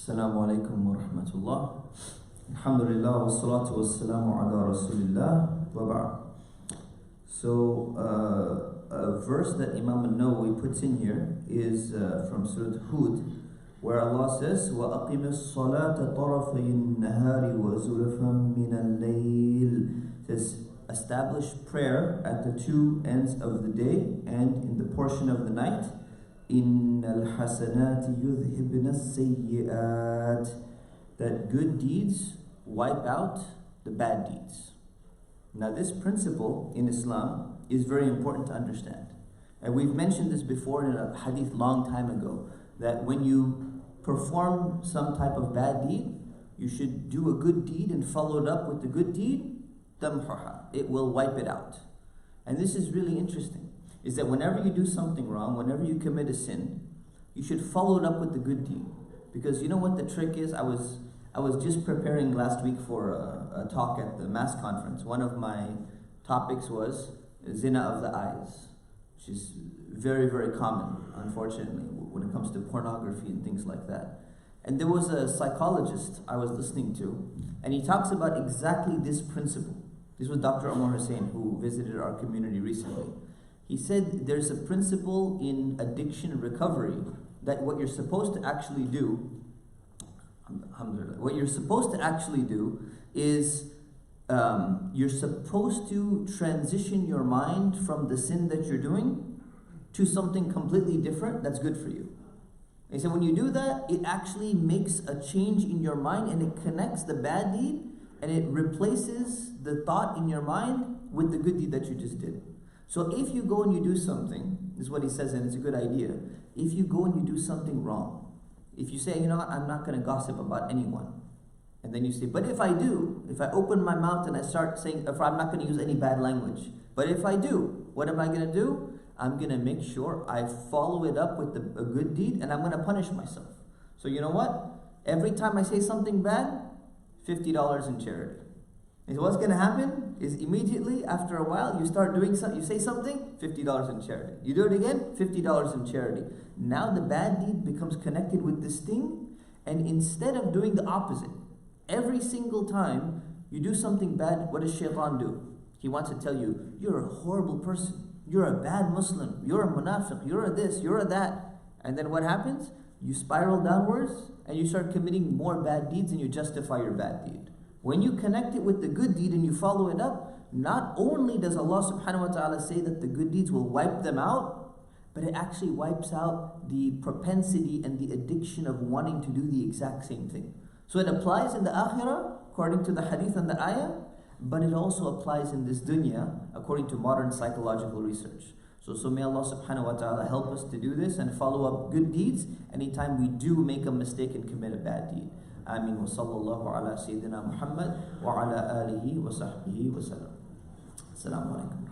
Assalamu alaikum wa rahmatullah. Alhamdulillah wa salatu wa salamu ala rasulillah wa ba'd. So, a verse that Imam al-Nawawi puts in here is from Surah Hud, where Allah says, وَأَقِمِ الصَّلَاةَ طَرَفَيِ النَّهَارِ وَزُلَفًا مِنَ اللَّيْلِ. Says, establish prayer at the two ends of the day and in the portion of the night. إِنَّ الْحَسَنَاتِ يُذْهِبْنَ السَّيِّئَاتِ. That good deeds wipe out the bad deeds. Now this principle in Islam is very important to understand. And we've mentioned this before in a hadith long time ago, that when you perform some type of bad deed, you should do a good deed and follow it up with the good deed, tamhuha. It will wipe it out. And this is really interesting, is that whenever you do something wrong, whenever you commit a sin, you should follow it up with the good deed. Because you know what the trick is? I was just preparing last week for a talk at the mass conference. One of my topics was zina of the eyes, which is very, very common, unfortunately, when it comes to pornography and things like that. And there was a psychologist I was listening to, and he talks about exactly this principle. This was Dr. Omar who visited our community recently. He said there's a principle in addiction recovery that what you're supposed to actually do, is you're supposed to transition your mind from the sin that you're doing to something completely different that's good for you. And so when you do that, it actually makes a change in your mind, and it connects the bad deed and it replaces the thought in your mind with the good deed that you just did. So if you go and you do something, this is what he says, and it's a good idea. If you go and you do something wrong, if you say, you know what, I'm not going to gossip about anyone. And then you say, but if I do, if I open my mouth and I start saying, if I'm not going to use any bad language. But if I do, what am I going to do? I'm going to make sure I follow it up with a good deed, and I'm going to punish myself. So you know what? Every time I say something bad, $50 in charity. And what's going to happen is immediately after a while, you start doing something, you say something, $50 in charity. You do it again, $50 in charity. Now the bad deed becomes connected with this thing, and instead of doing the opposite, every single time you do something bad, what does shaitan do? He wants to tell you, you're a horrible person. You're a bad Muslim. You're a munafiq. You're a this. You're a that. And then what happens? You spiral downwards and you start committing more bad deeds, and you justify your bad deed. When you connect it with the good deed and you follow it up, not only does Allah subhanahu wa ta'ala say that the good deeds will wipe them out, but it actually wipes out the propensity and the addiction of wanting to do the exact same thing. So it applies in the akhirah, according to the hadith and the ayah, but it also applies in this dunya, according to modern psychological research. So may Allah subhanahu wa ta'ala help us to do this and follow up good deeds anytime we do make a mistake and commit a bad deed. Ameen wa sallallahu ala Sayyidina Muhammad wa ala alihi wa sahbihi wa sallam. Assalamu alaikum.